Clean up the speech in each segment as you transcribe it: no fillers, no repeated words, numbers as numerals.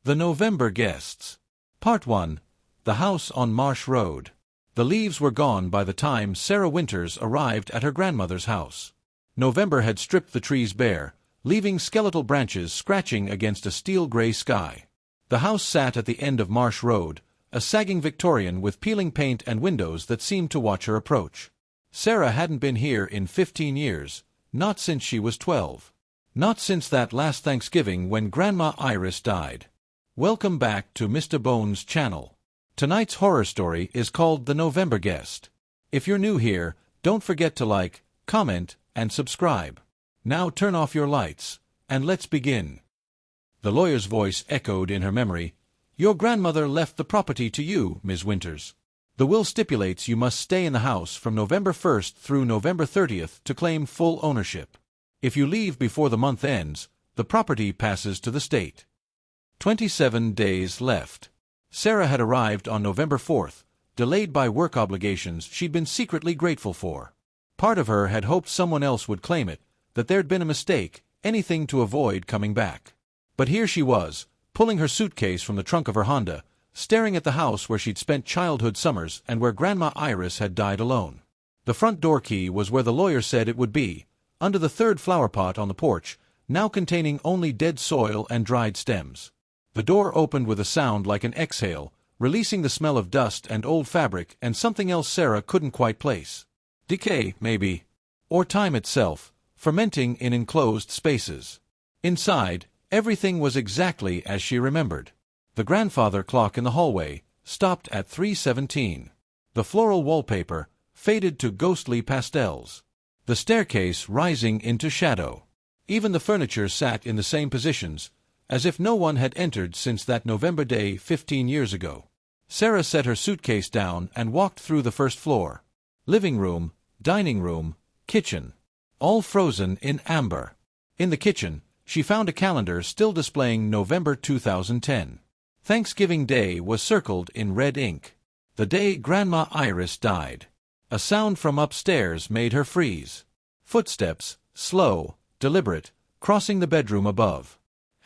The November Guests. Part 1. The House on Marsh Road. The leaves were gone by the time Sarah Winters arrived at her grandmother's house. November had stripped the trees bare, leaving skeletal branches scratching against a steel-gray sky. The house sat at the end of Marsh Road, a sagging Victorian with peeling paint and windows that seemed to watch her approach. Sarah hadn't been here in 15 years, not since she was 12. Not since that last Thanksgiving when Grandma Iris died. Welcome back to Mr. Bones' channel. Tonight's horror story is called The November Guest. If you're new here, don't forget to like, comment, and subscribe. Now turn off your lights, and let's begin. The lawyer's voice echoed in her memory. Your grandmother left the property to you, Ms. Winters. The will stipulates you must stay in the house from November 1st through November 30th to claim full ownership. If you leave before the month ends, the property passes to the state. 27 days left. Sarah had arrived on November 4th, delayed by work obligations she'd been secretly grateful for. Part of her had hoped someone else would claim it, that there'd been a mistake, anything to avoid coming back. But here she was, pulling her suitcase from the trunk of her Honda, staring at the house where she'd spent childhood summers and where Grandma Iris had died alone. The front door key was where the lawyer said it would be, under the third flower pot on the porch, now containing only dead soil and dried stems. The door opened with a sound like an exhale, releasing the smell of dust and old fabric and something else Sarah couldn't quite place. Decay, maybe. Or time itself, fermenting in enclosed spaces. Inside, everything was exactly as she remembered. The grandfather clock in the hallway stopped at 3:17. The floral wallpaper faded to ghostly pastels. The staircase rising into shadow. Even the furniture sat in the same positions, as if no one had entered since that November day 15 years ago. Sarah set her suitcase down and walked through the first floor. Living room, dining room, kitchen. All frozen in amber. In the kitchen, she found a calendar still displaying November 2010. Thanksgiving Day was circled in red ink. The day Grandma Iris died. A sound from upstairs made her freeze. Footsteps, slow, deliberate, crossing the bedroom above.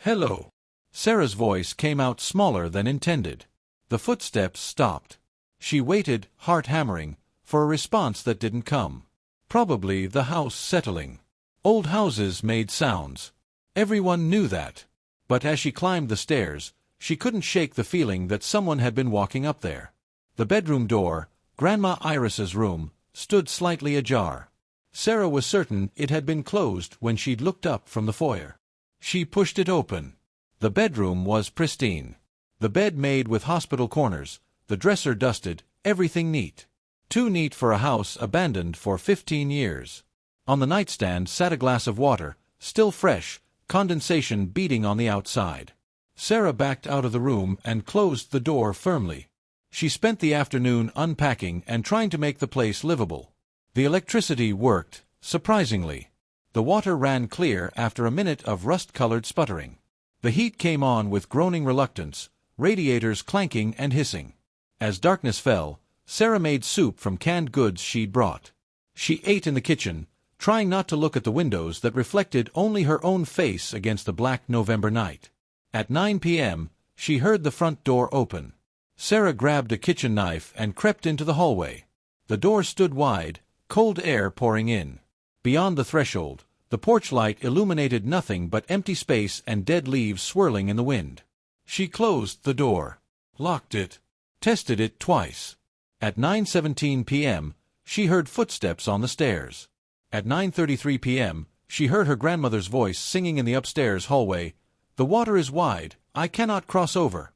"Hello." Sarah's voice came out smaller than intended. The footsteps stopped. She waited, heart hammering, for a response that didn't come. Probably the house settling. Old houses made sounds. Everyone knew that. But as she climbed the stairs, she couldn't shake the feeling that someone had been walking up there. The bedroom door, Grandma Iris's room, stood slightly ajar. Sarah was certain it had been closed when she'd looked up from the foyer. She pushed it open. The bedroom was pristine. The bed made with hospital corners, the dresser dusted, everything neat. Too neat for a house abandoned for 15 years. On the nightstand sat a glass of water, still fresh, condensation beating on the outside. Sarah backed out of the room and closed the door firmly. She spent the afternoon unpacking and trying to make the place livable. The electricity worked, surprisingly. The water ran clear after a minute of rust-colored sputtering. The heat came on with groaning reluctance, radiators clanking and hissing. As darkness fell, Sarah made soup from canned goods she'd brought. She ate in the kitchen, trying not to look at the windows that reflected only her own face against the black November night. At 9 p.m., she heard the front door open. Sarah grabbed a kitchen knife and crept into the hallway. The door stood wide, cold air pouring in. Beyond the threshold, the porch light illuminated nothing but empty space and dead leaves swirling in the wind. She closed the door, locked it, tested it twice. At 9:17 p.m., she heard footsteps on the stairs. At 9:33 p.m., she heard her grandmother's voice singing in the upstairs hallway, "The water is wide, I cannot cross over."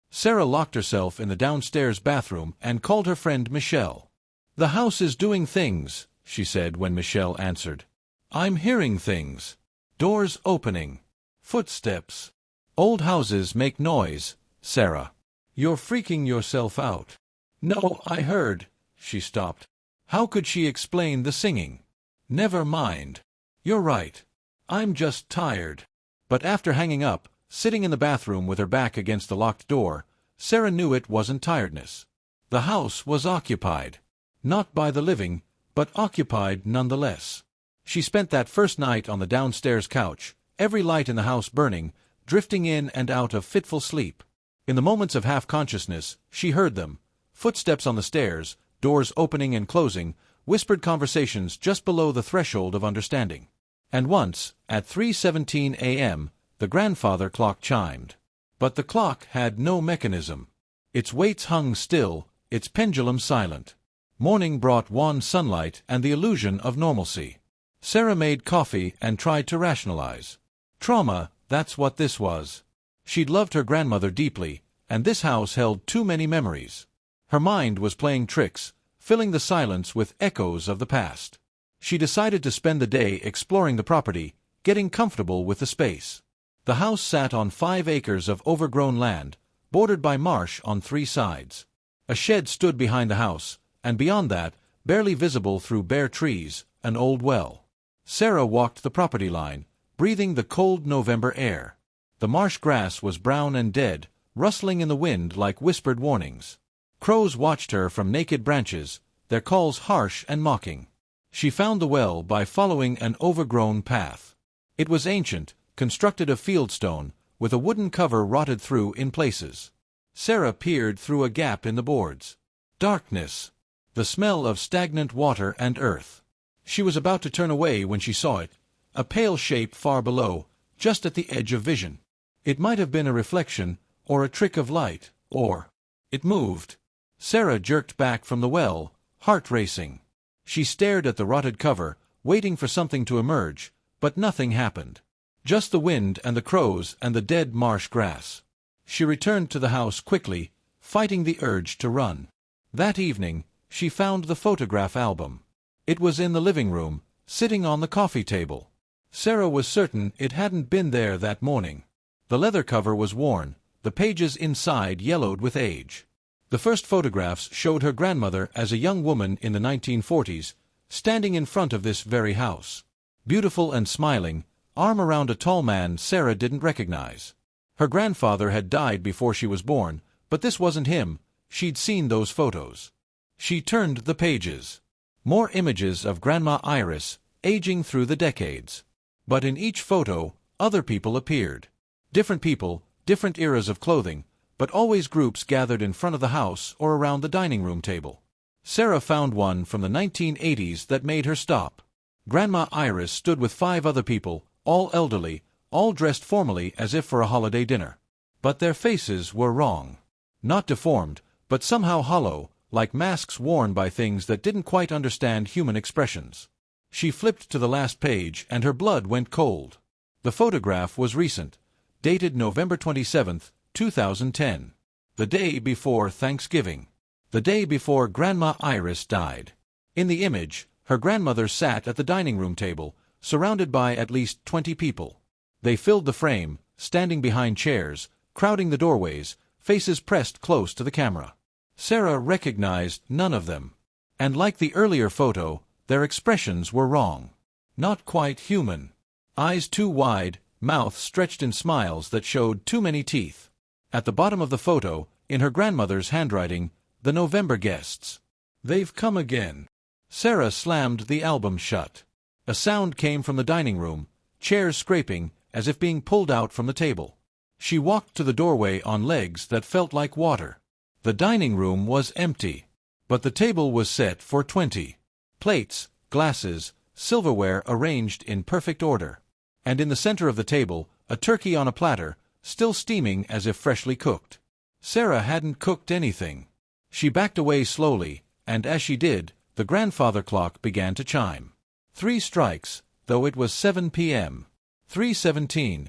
Sarah locked herself in the downstairs bathroom and called her friend Michelle. "The house is doing things," she said when Michelle answered. "I'm hearing things. Doors opening. Footsteps. Old houses make noise, Sarah. You're freaking yourself out." "No, I heard." She stopped. How could she explain the singing? "Never mind. You're right. I'm just tired." But after hanging up, sitting in the bathroom with her back against the locked door, Sarah knew it wasn't tiredness. The house was occupied. Not by the living, but occupied nonetheless. She spent that first night on the downstairs couch, every light in the house burning, drifting in and out of fitful sleep. In the moments of half-consciousness, she heard them: footsteps on the stairs, doors opening and closing, whispered conversations just below the threshold of understanding. And once, at 3:17 a.m., the grandfather clock chimed. But the clock had no mechanism. Its weights hung still, its pendulum silent. Morning brought wan sunlight and the illusion of normalcy. Sarah made coffee and tried to rationalize. Trauma, that's what this was. She'd loved her grandmother deeply, and this house held too many memories. Her mind was playing tricks, filling the silence with echoes of the past. She decided to spend the day exploring the property, getting comfortable with the space. The house sat on 5 acres of overgrown land, bordered by marsh on 3 sides. A shed stood behind the house, and beyond that, barely visible through bare trees, an old well. Sarah walked the property line, breathing the cold November air. The marsh grass was brown and dead, rustling in the wind like whispered warnings. Crows watched her from naked branches, their calls harsh and mocking. She found the well by following an overgrown path. It was ancient, constructed of fieldstone, with a wooden cover rotted through in places. Sarah peered through a gap in the boards. Darkness. The smell of stagnant water and earth. She was about to turn away when she saw it, a pale shape far below, just at the edge of vision. It might have been a reflection, or a trick of light, or... It moved. Sarah jerked back from the well, heart racing. She stared at the rotted cover, waiting for something to emerge, but nothing happened. Just the wind and the crows and the dead marsh grass. She returned to the house quickly, fighting the urge to run. That evening, she found the photograph album. It was in the living room, sitting on the coffee table. Sarah was certain it hadn't been there that morning. The leather cover was worn, the pages inside yellowed with age. The first photographs showed her grandmother as a young woman in the 1940s, standing in front of this very house. Beautiful and smiling, arm around a tall man Sarah didn't recognize. Her grandfather had died before she was born, but this wasn't him. She'd seen those photos. She turned the pages. More images of Grandma Iris, aging through the decades. But in each photo, other people appeared. Different people, different eras of clothing, but always groups gathered in front of the house or around the dining room table. Sarah found one from the 1980s that made her stop. Grandma Iris stood with 5 other people, all elderly, all dressed formally as if for a holiday dinner. But their faces were wrong. Not deformed, but somehow hollow, like masks worn by things that didn't quite understand human expressions. She flipped to the last page and her blood went cold. The photograph was recent, dated November 27, 2010. The day before Thanksgiving. The day before Grandma Iris died. In the image, her grandmother sat at the dining room table, surrounded by at least 20 people. They filled the frame, standing behind chairs, crowding the doorways, faces pressed close to the camera. Sarah recognized none of them. And like the earlier photo, their expressions were wrong. Not quite human. Eyes too wide, mouth stretched in smiles that showed too many teeth. At the bottom of the photo, in her grandmother's handwriting, the November guests. They've come again. Sarah slammed the album shut. A sound came from the dining room, chairs scraping, as if being pulled out from the table. She walked to the doorway on legs that felt like water. The dining room was empty, but the table was set for 20. Plates, glasses, silverware arranged in perfect order. And in the center of the table, a turkey on a platter, still steaming as if freshly cooked. Sarah hadn't cooked anything. She backed away slowly, and as she did, the grandfather clock began to chime. 3 strikes, though it was 7 p.m. 3:17.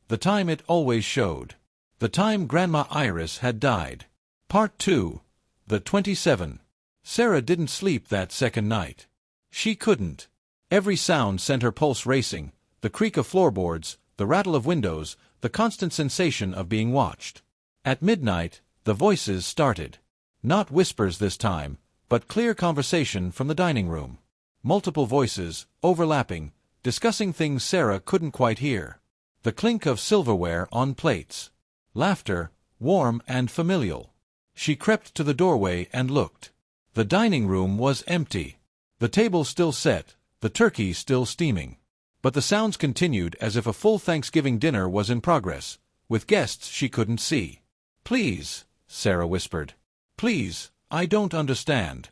The time it always showed. The time Grandma Iris had died. Part 2. The 27. Sarah didn't sleep that second night. She couldn't. Every sound sent her pulse racing, the creak of floorboards, the rattle of windows, the constant sensation of being watched. At midnight, the voices started. Not whispers this time, but clear conversation from the dining room. Multiple voices, overlapping, discussing things Sarah couldn't quite hear. The clink of silverware on plates. Laughter, warm and familial. She crept to the doorway and looked. The dining room was empty. The table still set, the turkey still steaming. But the sounds continued as if a full Thanksgiving dinner was in progress, with guests she couldn't see. "Please," Sarah whispered. "Please, I don't understand."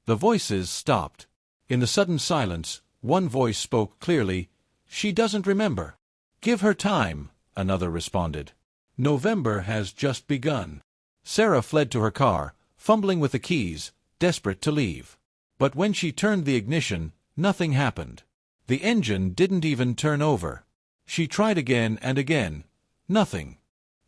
The voices stopped. In the sudden silence, one voice spoke clearly. "She doesn't remember." "Give her time," another responded. "November has just begun." Sarah fled to her car, fumbling with the keys, desperate to leave. But when she turned the ignition, nothing happened. The engine didn't even turn over. She tried again and again. Nothing.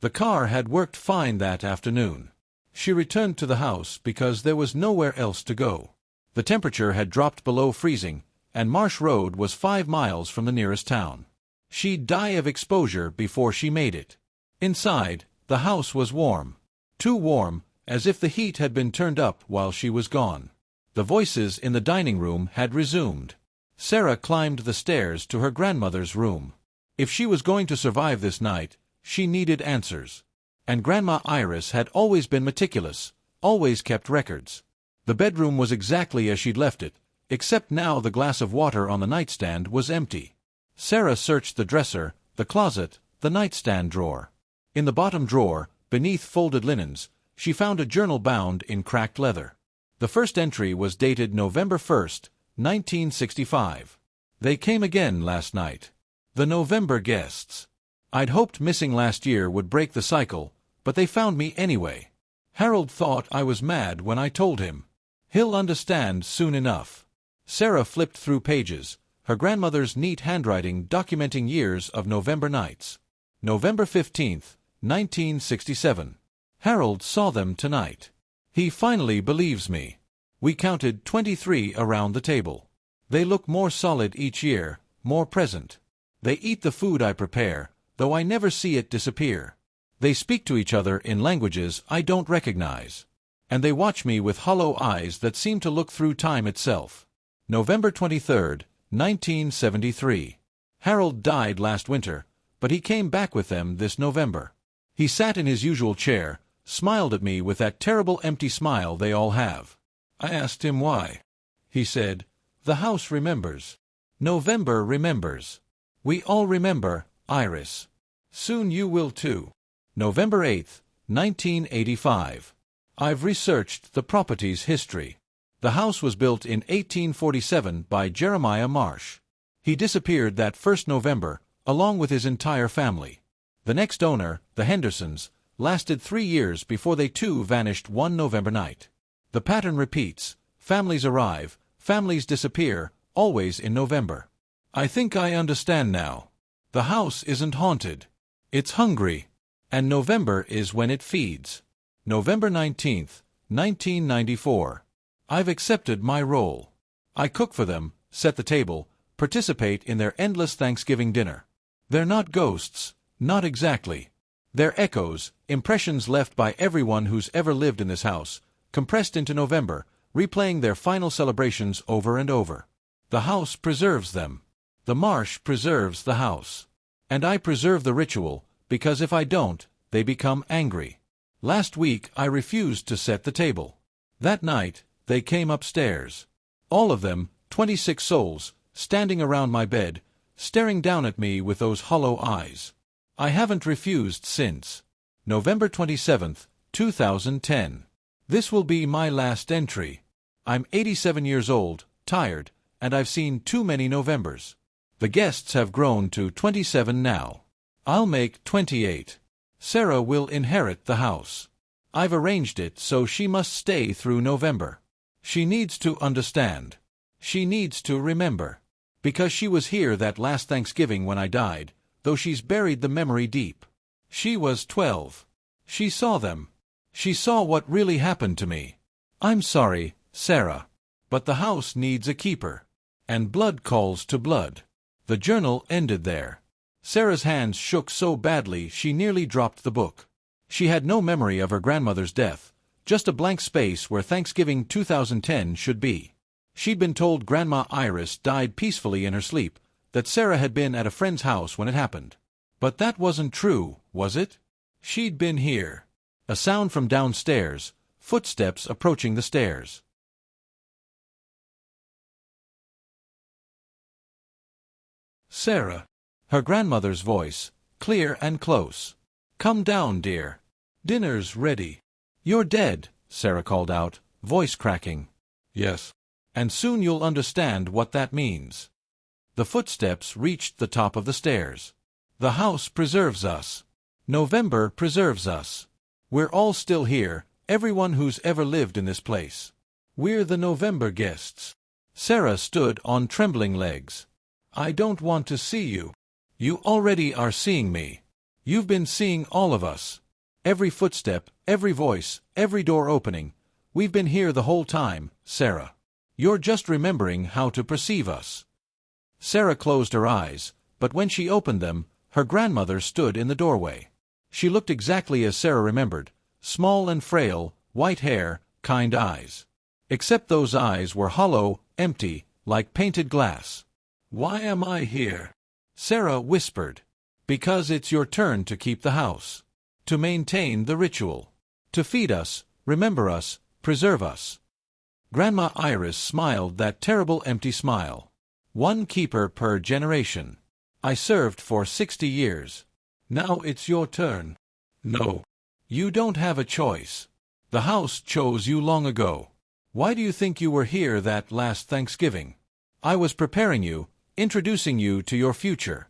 The car had worked fine that afternoon. She returned to the house because there was nowhere else to go. The temperature had dropped below freezing, and Marsh Road was 5 miles from the nearest town. She'd die of exposure before she made it. Inside, the house was warm. Too warm, as if the heat had been turned up while she was gone. The voices in the dining room had resumed. Sarah climbed the stairs to her grandmother's room. If she was going to survive this night, she needed answers. And Grandma Iris had always been meticulous, always kept records. The bedroom was exactly as she'd left it, except now the glass of water on the nightstand was empty. Sarah searched the dresser, the closet, the nightstand drawer. In the bottom drawer, beneath folded linens, she found a journal bound in cracked leather. The first entry was dated November 1st, 1965. "They came again last night. The November guests. I'd hoped missing last year would break the cycle, but they found me anyway. Harold thought I was mad when I told him. He'll understand soon enough." Sarah flipped through pages, her grandmother's neat handwriting documenting years of November nights. November 15th, 1967. "Harold saw them tonight. He finally believes me. We counted 23 around the table. They look more solid each year, more present. They eat the food I prepare, though I never see it disappear. They speak to each other in languages I don't recognize. And they watch me with hollow eyes that seem to look through time itself." November 23rd, 1973. "Harold died last winter, but he came back with them this November. He sat in his usual chair, smiled at me with that terrible empty smile they all have. I asked him why. He said, 'The house remembers. November remembers. We all remember, Iris. Soon you will too.'" November 8th, 1985. "I've researched the property's history. The house was built in 1847 by Jeremiah Marsh. He disappeared that first November, along with his entire family. The next owner, the Hendersons, lasted 3 years before they too vanished one November night. The pattern repeats. Families arrive, families disappear, always in November. I think I understand now. The house isn't haunted. It's hungry. And November is when it feeds." November 19th, 1994. "I've accepted my role. I cook for them, set the table, participate in their endless Thanksgiving dinner. They're not ghosts, not exactly. They're echoes, impressions left by everyone who's ever lived in this house, compressed into November, replaying their final celebrations over and over. The house preserves them. The marsh preserves the house. And I preserve the ritual, because if I don't, they become angry. Last week I refused to set the table. That night, they came upstairs. All of them, 26 souls, standing around my bed, staring down at me with those hollow eyes. I haven't refused since." November 27th, 2010. "This will be my last entry. I'm 87 years old, tired, and I've seen too many Novembers. The guests have grown to 27 now. I'll make 28. Sarah will inherit the house. I've arranged it so she must stay through November. She needs to understand. She needs to remember. Because she was here that last Thanksgiving when I died, though she's buried the memory deep. She was 12. She saw them. She saw what really happened to me. I'm sorry, Sarah. But the house needs a keeper. And blood calls to blood." The journal ended there. Sarah's hands shook so badly she nearly dropped the book. She had no memory of her grandmother's death, just a blank space where Thanksgiving 2010 should be. She'd been told Grandma Iris died peacefully in her sleep, that Sarah had been at a friend's house when it happened. But that wasn't true, was it? She'd been here. A sound from downstairs, footsteps approaching the stairs. Sarah. Her grandmother's voice, clear and close. Come down, dear. Dinner's ready. You're dead, Sarah called out, voice cracking. Yes. And soon you'll understand what that means. The footsteps reached the top of the stairs. The house preserves us. November preserves us. We're all still here, everyone who's ever lived in this place. We're the November guests. Sarah stood on trembling legs. I don't want to see you. You already are seeing me. You've been seeing all of us. Every footstep, every voice, every door opening. We've been here the whole time, Sarah. You're just remembering how to perceive us. Sarah closed her eyes, but when she opened them, her grandmother stood in the doorway. She looked exactly as Sarah remembered, small and frail, white hair, kind eyes. Except those eyes were hollow, empty, like painted glass. Why am I here? Sarah whispered. Because it's your turn to keep the house. To maintain the ritual. To feed us, remember us, preserve us. Grandma Iris smiled that terrible empty smile. One keeper per generation. I served for 60 years. Now it's your turn. No. You don't have a choice. The house chose you long ago. Why do you think you were here that last Thanksgiving? I was preparing you, introducing you to your future.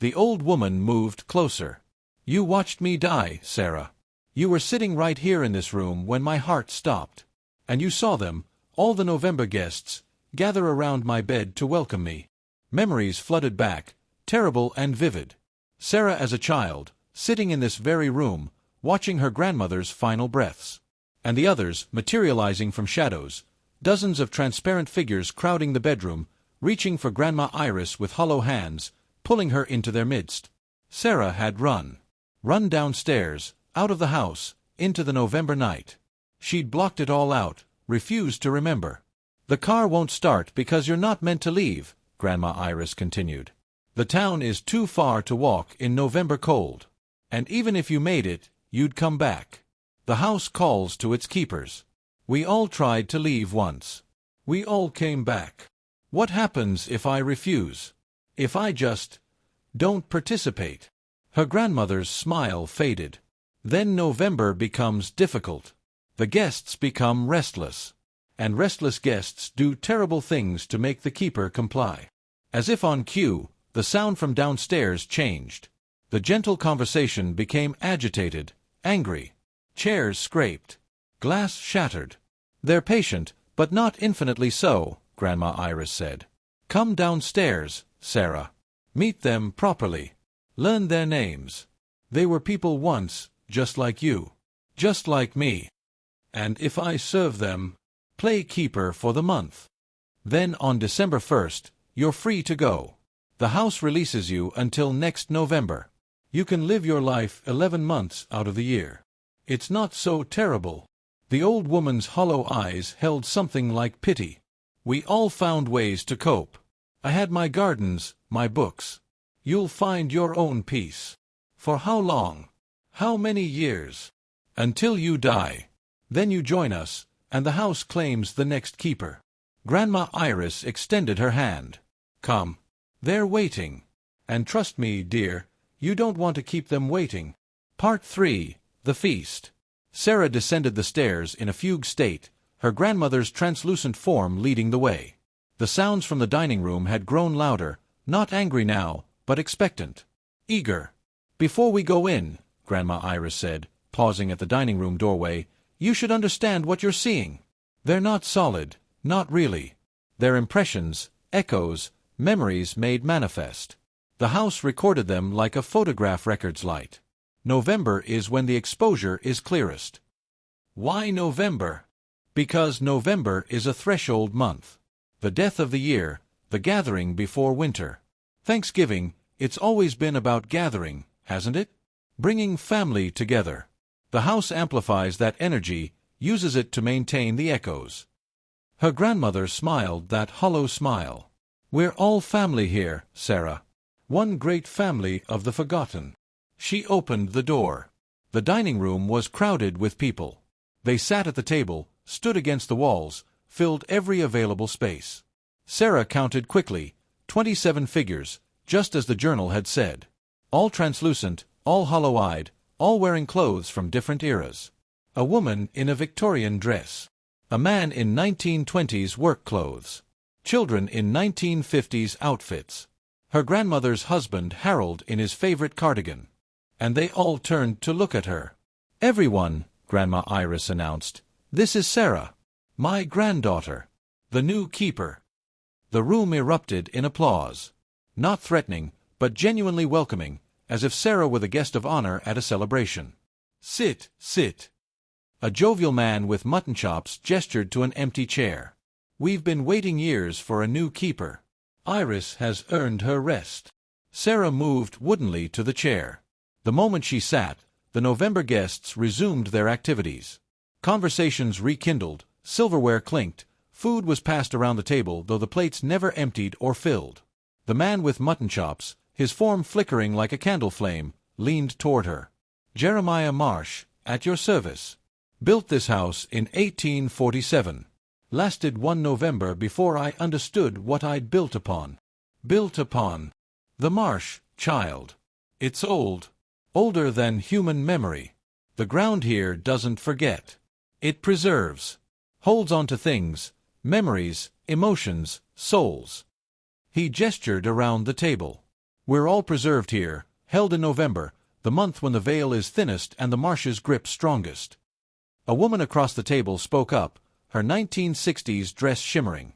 The old woman moved closer. You watched me die, Sarah. You were sitting right here in this room when my heart stopped. And you saw them, all the November guests, gather around my bed to welcome me. Memories flooded back, terrible and vivid. Sarah as a child, sitting in this very room, watching her grandmother's final breaths. And the others, materializing from shadows, dozens of transparent figures crowding the bedroom, reaching for Grandma Iris with hollow hands, pulling her into their midst. Sarah had run. Run downstairs, out of the house, into the November night. She'd blocked it all out, refused to remember. The car won't start because you're not meant to leave, Grandma Iris continued. The town is too far to walk in November cold. And even if you made it, you'd come back. The house calls to its keepers. We all tried to leave once. We all came back. What happens if I refuse? If I just don't participate? Her grandmother's smile faded. Then November becomes difficult. The guests become restless. And restless guests do terrible things to make the keeper comply. As if on cue, the sound from downstairs changed. The gentle conversation became agitated, angry. Chairs scraped. Glass shattered. They're patient, but not infinitely so, Grandma Iris said. Come downstairs, Sarah. Meet them properly. Learn their names. They were people once, just like you. Just like me. And if I serve them, play keeper for the month. Then on December 1st, you're free to go. The house releases you until next November. You can live your life 11 months out of the year. It's not so terrible. The old woman's hollow eyes held something like pity. We all found ways to cope. I had my gardens, my books. You'll find your own peace. For how long? How many years? Until you die. Then you join us, and the house claims the next keeper. Grandma Iris extended her hand. Come. They're waiting. And trust me, dear, you don't want to keep them waiting. Part 3. The Feast. Sarah descended the stairs in a fugue state, her grandmother's translucent form leading the way. The sounds from the dining room had grown louder, not angry now, but expectant. Eager. Before we go in, Grandma Iris said, pausing at the dining room doorway, you should understand what you're seeing. They're not solid, not really. They're impressions, echoes, memories made manifest. The house recorded them like a photograph record's light. November is when the exposure is clearest. Why November? Because November is a threshold month. The death of the year, the gathering before winter. Thanksgiving, it's always been about gathering, hasn't it? Bringing family together. The house amplifies that energy, uses it to maintain the echoes. Her grandmother smiled that hollow smile. We're all family here, Sarah. One great family of the forgotten. She opened the door. The dining room was crowded with people. They sat at the table, stood against the walls, filled every available space. Sarah counted quickly, 27 figures, just as the journal had said. All translucent, all hollow-eyed, all wearing clothes from different eras. A woman in a Victorian dress. A man in 1920s work clothes. Children in 1950s outfits. Her grandmother's husband Harold in his favorite cardigan. And they all turned to look at her. "Everyone," Grandma Iris announced. "This is Sarah. My granddaughter. The new keeper." The room erupted in applause. Not threatening, but genuinely welcoming, as if Sarah were the guest of honor at a celebration. "Sit, sit." A jovial man with mutton chops gestured to an empty chair. "We've been waiting years for a new keeper. Iris has earned her rest." Sarah moved woodenly to the chair. The moment she sat, the November guests resumed their activities. Conversations rekindled, silverware clinked, food was passed around the table though the plates never emptied or filled. The man with mutton chops, his form flickering like a candle flame, leaned toward her. "Jeremiah Marsh, at your service. Built this house in 1847. Lasted one November before I understood what I'd built upon." "Built upon." "The marsh, child. It's old. Older than human memory. The ground here doesn't forget. It preserves. Holds on to things, memories, emotions, souls." He gestured around the table. "We're all preserved here, held in November, the month when the veil is thinnest and the marsh's grip strongest." A woman across the table spoke up, her 1960s dress shimmering.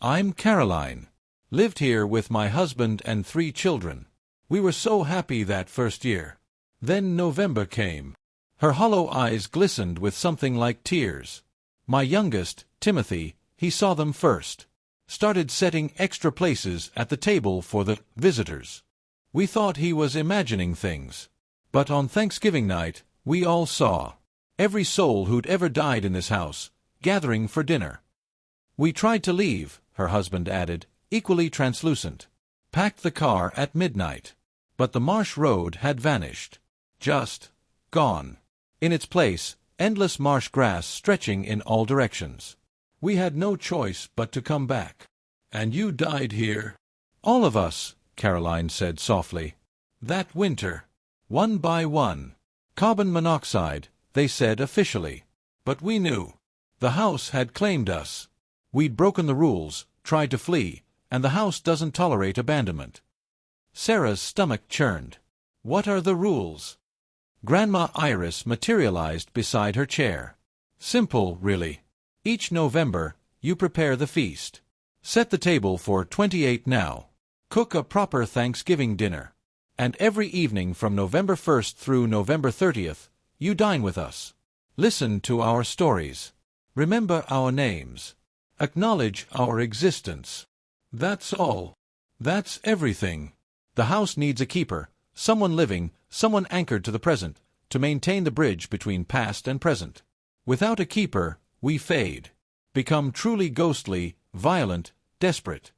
"I'm Caroline. Lived here with my husband and 3 children. We were so happy that first year. Then November came." Her hollow eyes glistened with something like tears. "My youngest, Timothy, he saw them first. Started setting extra places at the table for the visitors. We thought he was imagining things. But on Thanksgiving night, we all saw. Every soul who'd ever died in this house, gathering for dinner." "We tried to leave," her husband added, equally translucent. "Packed the car at midnight. But the marsh road had vanished. Just gone. In its place, endless marsh grass stretching in all directions. We had no choice but to come back." "And you died here?" "All of us," Caroline said softly. "That winter. One by one. Carbon monoxide, they said officially. But we knew. The house had claimed us. We'd broken the rules, tried to flee, and the house doesn't tolerate abandonment." Sarah's stomach churned. "What are the rules?" Grandma Iris materialized beside her chair. "Simple, really. Each November, you prepare the feast. Set the table for 28 now. Cook a proper Thanksgiving dinner. And every evening from November 1st through November 30th, you dine with us. Listen to our stories. Remember our names. Acknowledge our existence. That's all. That's everything. The house needs a keeper, someone living, someone anchored to the present, to maintain the bridge between past and present. Without a keeper, we fade. Become truly ghostly, violent, desperate."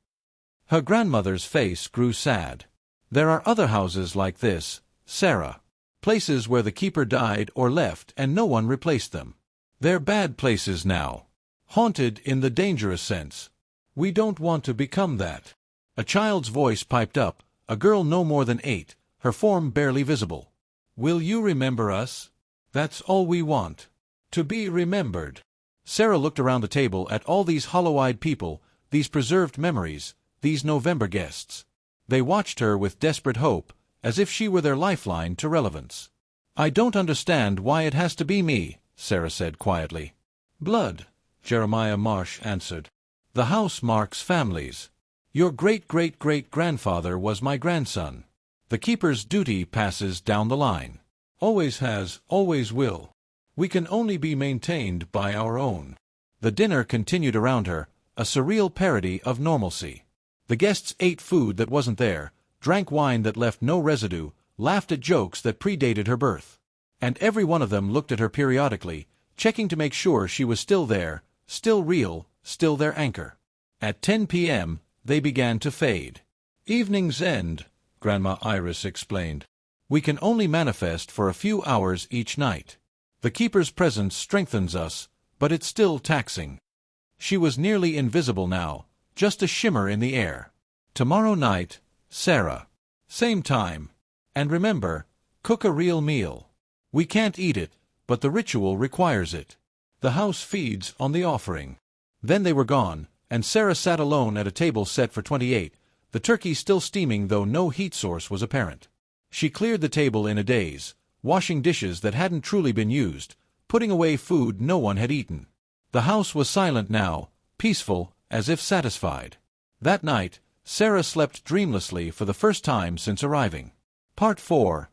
Her grandmother's face grew sad. "There are other houses like this, Sarah. Places where the keeper died or left and no one replaced them. They're bad places now. Haunted in the dangerous sense. We don't want to become that." A child's voice piped up, a girl no more than 8, her form barely visible. "Will you remember us? That's all we want. To be remembered." Sarah looked around the table at all these hollow-eyed people, these preserved memories, these November guests. They watched her with desperate hope, as if she were their lifeline to relevance. "I don't understand why it has to be me," Sarah said quietly. "Blood," Jeremiah Marsh answered. "The house marks families. Your great-great-great-grandfather was my grandson. The keeper's duty passes down the line. Always has, always will. We can only be maintained by our own." The dinner continued around her, a surreal parody of normalcy. The guests ate food that wasn't there, drank wine that left no residue, laughed at jokes that predated her birth. And every one of them looked at her periodically, checking to make sure she was still there, still real, still their anchor. At 10 p.m., they began to fade. "Evening's end," Grandma Iris explained. "We can only manifest for a few hours each night. The keeper's presence strengthens us, but it's still taxing." She was nearly invisible now, just a shimmer in the air. "Tomorrow night, Sarah." Same time. And remember, cook a real meal. We can't eat it, but the ritual requires it. The house feeds on the offering." Then they were gone, and Sarah sat alone at a table set for 28, the turkey still steaming though no heat source was apparent. She cleared the table in a daze, washing dishes that hadn't truly been used, putting away food no one had eaten. The house was silent now, peaceful, as if satisfied. That night, Sarah slept dreamlessly for the first time since arriving. Part 4.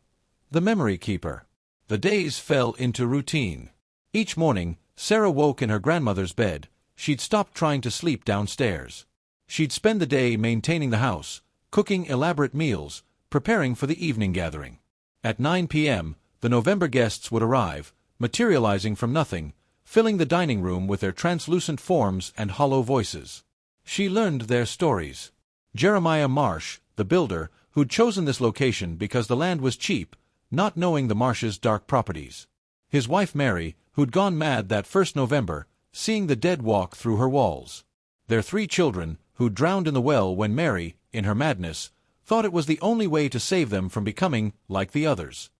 The Memory Keeper. The days fell into routine. Each morning, Sarah woke in her grandmother's bed. She'd stopped trying to sleep downstairs. She'd spend the day maintaining the house, cooking elaborate meals, preparing for the evening gathering. At 9 p.m., the November guests would arrive, materializing from nothing, filling the dining room with their translucent forms and hollow voices. She learned their stories. Jeremiah Marsh, the builder, who'd chosen this location because the land was cheap, not knowing the Marsh's dark properties. His wife Mary, who'd gone mad that first November, seeing the dead walk through her walls. Their 3 children, who drowned in the well when Mary, in her madness, thought it was the only way to save them from becoming like the others.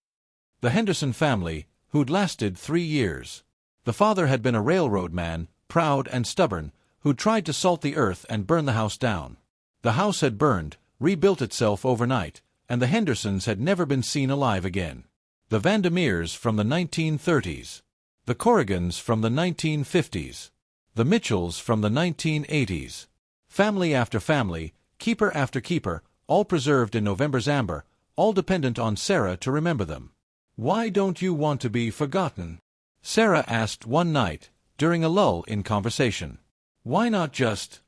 The Henderson family, who'd lasted 3 years. The father had been a railroad man, proud and stubborn, who'd tried to salt the earth and burn the house down. The house had burned, rebuilt itself overnight, and the Hendersons had never been seen alive again. The Vandermeers from the 1930s. The Corrigans from the 1950s. The Mitchells from the 1980s. Family after family, keeper after keeper, all preserved in November's amber, all dependent on Sarah to remember them. "Why don't you want to be forgotten?" Sarah asked one night, during a lull in conversation. "Why not just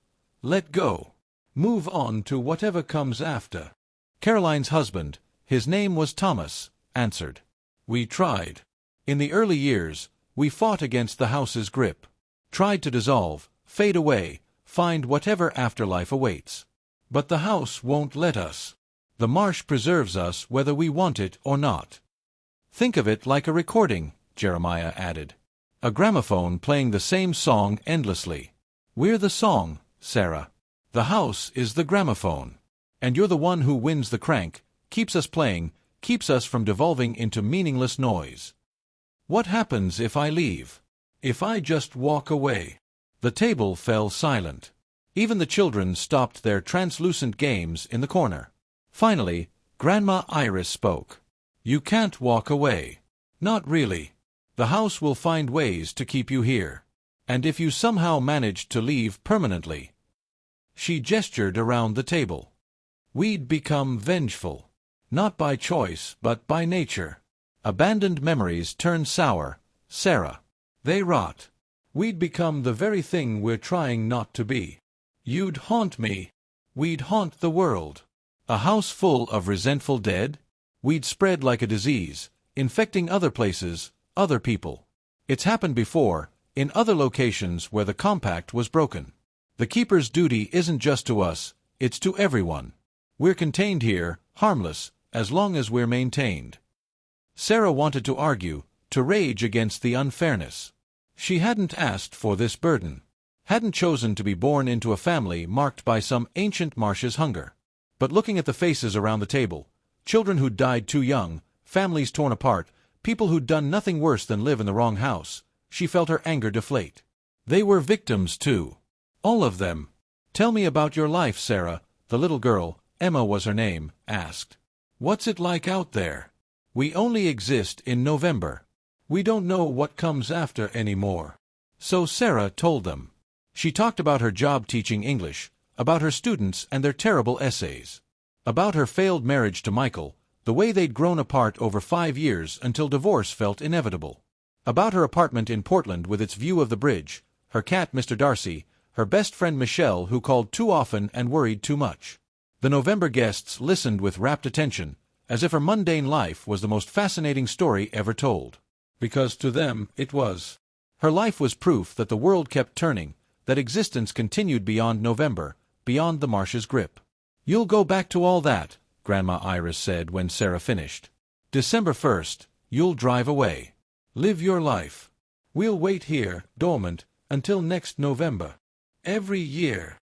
let go? Move on to whatever comes after?" Caroline's husband, his name was Thomas, answered. "We tried. In the early years, we fought against the house's grip. Tried to dissolve, fade away, find whatever afterlife awaits. But the house won't let us. The marsh preserves us whether we want it or not." "Think of it like a recording," Jeremiah added. "A gramophone playing the same song endlessly. We're the song, Sarah. The house is the gramophone. And you're the one who wins the crank, keeps us playing, keeps us from devolving into meaningless noise. What happens if I leave? If I just walk away?" The table fell silent. Even the children stopped their translucent games in the corner. Finally, Grandma Iris spoke. "You can't walk away. Not really. The house will find ways to keep you here. And if you somehow managed to leave permanently—" She gestured around the table. "We'd become vengeful. Not by choice, but by nature. Abandoned memories turn sour, Sarah. They rot. We'd become the very thing we're trying not to be. You'd haunt me. We'd haunt the world. A house full of resentful dead? We'd spread like a disease, infecting other places, other people. It's happened before, in other locations where the compact was broken. The keeper's duty isn't just to us, it's to everyone. We're contained here, harmless, as long as we're maintained." Sarah wanted to argue, to rage against the unfairness. She hadn't asked for this burden. Hadn't chosen to be born into a family marked by some ancient Marsh's hunger. But looking at the faces around the table, children who'd died too young, families torn apart, people who'd done nothing worse than live in the wrong house, she felt her anger deflate. They were victims too. All of them. "Tell me about your life, Sarah," the little girl, Emma was her name, asked. "What's it like out there? We only exist in November. We don't know what comes after anymore." So Sarah told them. She talked about her job teaching English, about her students and their terrible essays, about her failed marriage to Michael, the way they'd grown apart over 5 years until divorce felt inevitable, about her apartment in Portland with its view of the bridge, her cat Mr. Darcy, her best friend Michelle who called too often and worried too much. The November guests listened with rapt attention, as if her mundane life was the most fascinating story ever told. Because to them it was. Her life was proof that the world kept turning, that existence continued beyond November, beyond the Marsh's grip. "You'll go back to all that," Grandma Iris said when Sarah finished. "December 1st, you'll drive away. Live your life. We'll wait here, dormant, until next November. Every year.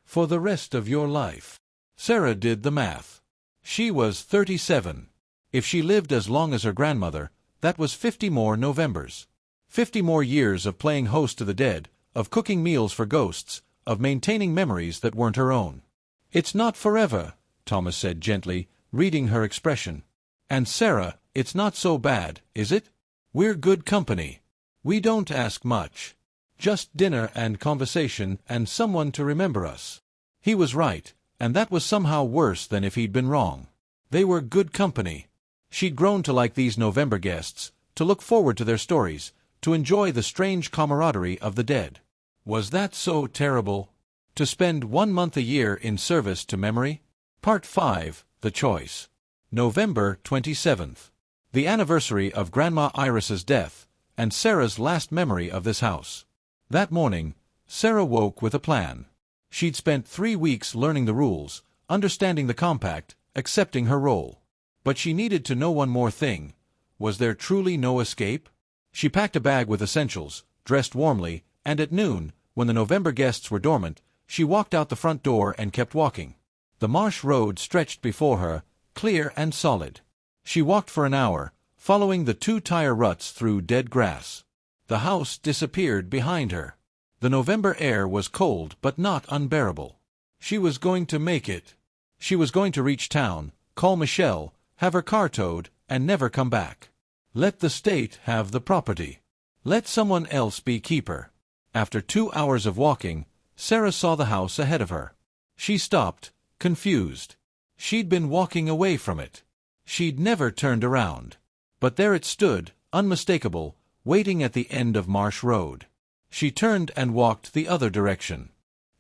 For the rest of your life." Sarah did the math. She was 37. If she lived as long as her grandmother, that was 50 more Novembers. 50 more years of playing host to the dead, of cooking meals for ghosts, of maintaining memories that weren't her own. "It's not forever," Thomas said gently, reading her expression. "And Sarah, it's not so bad, is it? We're good company. We don't ask much. Just dinner and conversation and someone to remember us." He was right, and that was somehow worse than if he'd been wrong. They were good company. She'd grown to like these November guests, to look forward to their stories, to enjoy the strange camaraderie of the dead. Was that so terrible? To spend 1 month a year in service to memory? Part 5, The Choice. November 27th. The anniversary of Grandma Iris's death, and Sarah's last memory of this house. That morning, Sarah woke with a plan. She'd spent 3 weeks learning the rules, understanding the compact, accepting her role. But she needed to know one more thing. Was there truly no escape? She packed a bag with essentials, dressed warmly, and at noon, when the November guests were dormant, she walked out the front door and kept walking. The marsh road stretched before her, clear and solid. She walked for an hour, following the 2-tire ruts through dead grass. The house disappeared behind her. The November air was cold but not unbearable. She was going to make it. She was going to reach town, call Michelle, have her car towed, and never come back. Let the state have the property. Let someone else be keeper. After 2 hours of walking, Sarah saw the house ahead of her. She stopped, confused. She'd been walking away from it. She'd never turned around. But there it stood, unmistakable, waiting at the end of Marsh Road. She turned and walked the other direction.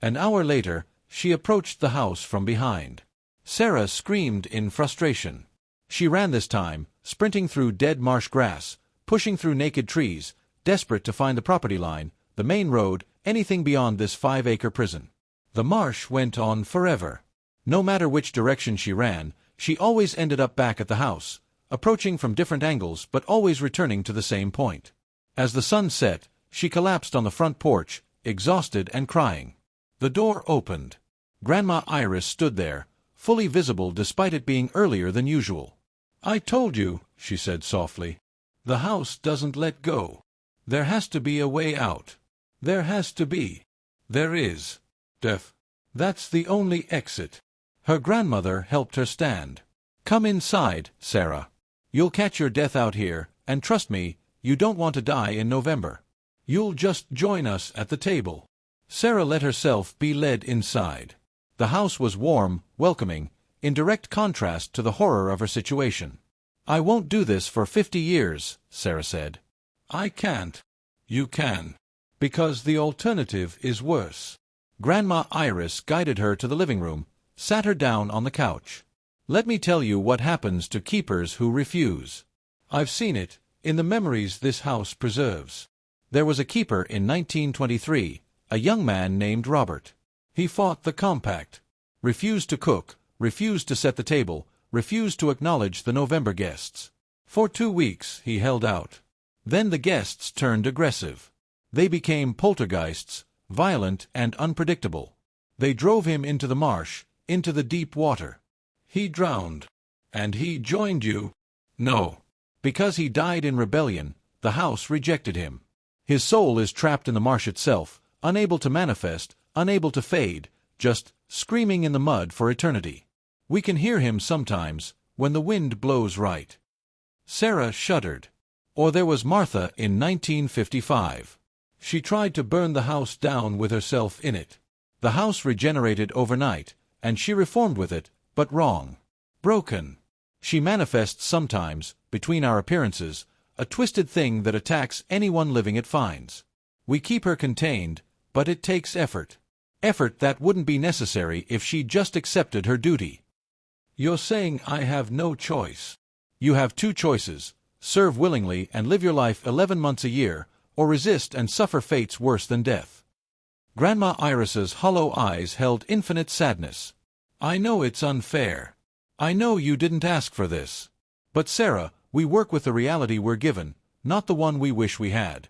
An hour later, she approached the house from behind. Sarah screamed in frustration. She ran this time, sprinting through dead marsh grass, pushing through naked trees, desperate to find the property line, the main road, anything beyond this 5-acre prison. The marsh went on forever. No matter which direction she ran, she always ended up back at the house, approaching from different angles but always returning to the same point. As the sun set, she collapsed on the front porch, exhausted and crying. The door opened. Grandma Iris stood there, fully visible despite it being earlier than usual. "I told you," she said softly. "The house doesn't let go. There has to be a way out. There has to be. There is. Death. That's the only exit." Her grandmother helped her stand. "Come inside, Sarah. You'll catch your death out here, and trust me, you don't want to die in November. You'll just join us at the table." Sarah let herself be led inside. The house was warm, welcoming, in direct contrast to the horror of her situation. "I won't do this for 50 years, Sarah said. "I can't." "You can. Because the alternative is worse." Grandma Iris guided her to the living room, sat her down on the couch. "Let me tell you what happens to keepers who refuse. I've seen it, in the memories this house preserves. There was a keeper in 1923, a young man named Robert. He fought the compact, refused to cook, refused to set the table, refused to acknowledge the November guests. For 2 weeks he held out. Then the guests turned aggressive. They became poltergeists, violent and unpredictable. They drove him into the marsh, into the deep water. He drowned. And he joined you?" "No. Because he died in rebellion, the house rejected him. His soul is trapped in the marsh itself, unable to manifest, unable to fade, just screaming in the mud for eternity. We can hear him sometimes, when the wind blows right." Sarah shuddered. Or there was Martha in 1955. She tried to burn the house down with herself in it. The house regenerated overnight, and she reformed with it, but wrong. Broken. She manifests sometimes, between our appearances, a twisted thing that attacks anyone living it finds. We keep her contained, but it takes effort. Effort that wouldn't be necessary if she just accepted her duty. "You're saying I have no choice." "You have 2 choices. Serve willingly and live your life 11 months a year, or resist and suffer fates worse than death." Grandma Iris's hollow eyes held infinite sadness. "I know it's unfair. I know you didn't ask for this. But Sarah, we work with the reality we're given, not the one we wish we had."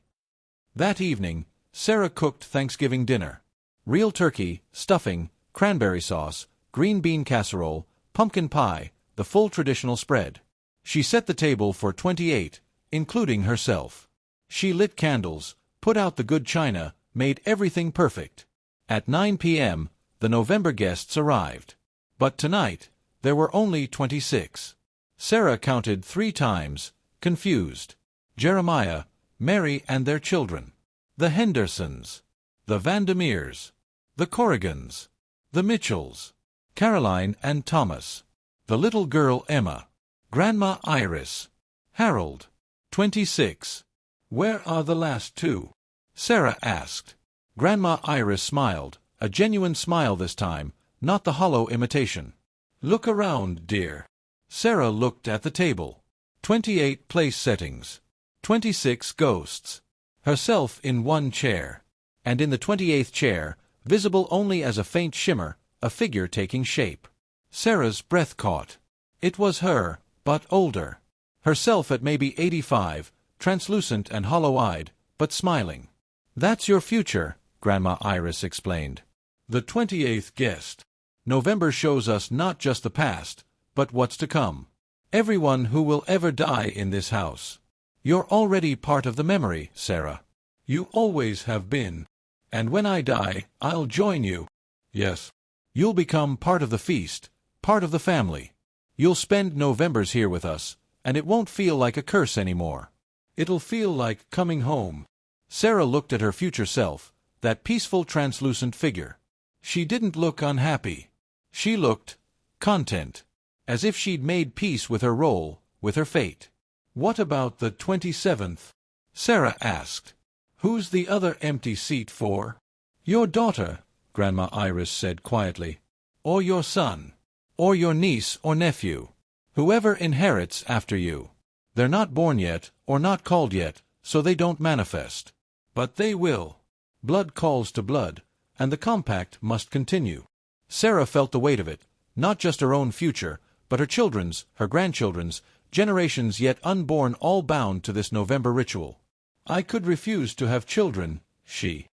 That evening, Sarah cooked Thanksgiving dinner. Real turkey, stuffing, cranberry sauce, green bean casserole, pumpkin pie, the full traditional spread. She set the table for 28, including herself. She lit candles, put out the good china, made everything perfect. At 9 p.m., the November guests arrived. But tonight, there were only 26. Sarah counted 3 times, confused. Jeremiah, Mary and their children. The Hendersons. The Vandermeers. The Corrigans. The Mitchells. Caroline and Thomas. The little girl Emma. Grandma Iris. Harold. 26. Where are the last 2? Sarah asked. Grandma Iris smiled, a genuine smile this time, not the hollow imitation. Look around, dear. Sarah looked at the table. 28 place settings. 26 ghosts. Herself in one chair. And in the 28th chair, visible only as a faint shimmer, a figure taking shape. Sarah's breath caught. It was her, but older. Herself at maybe 85, translucent and hollow-eyed, but smiling. That's your future, Grandma Iris explained. The 28th guest. November shows us not just the past, but what's to come. Everyone who will ever die in this house. You're already part of the memory, Sarah. You always have been. And when I die, I'll join you. Yes. You'll become part of the feast, part of the family. You'll spend Novembers here with us, and it won't feel like a curse anymore. It'll feel like coming home. Sarah looked at her future self, that peaceful translucent figure. She didn't look unhappy. She looked content, as if she'd made peace with her role, with her fate. What about the 27th? Sarah asked. Who's the other empty seat for? Your daughter, Grandma Iris said quietly. Or your son. Or your niece or nephew. Whoever inherits after you. They're not born yet, or not called yet, so they don't manifest. But they will. Blood calls to blood, and the compact must continue. Sarah felt the weight of it, not just her own future, but her children's, her grandchildren's, generations yet unborn, all bound to this November ritual. I could refuse to have children, she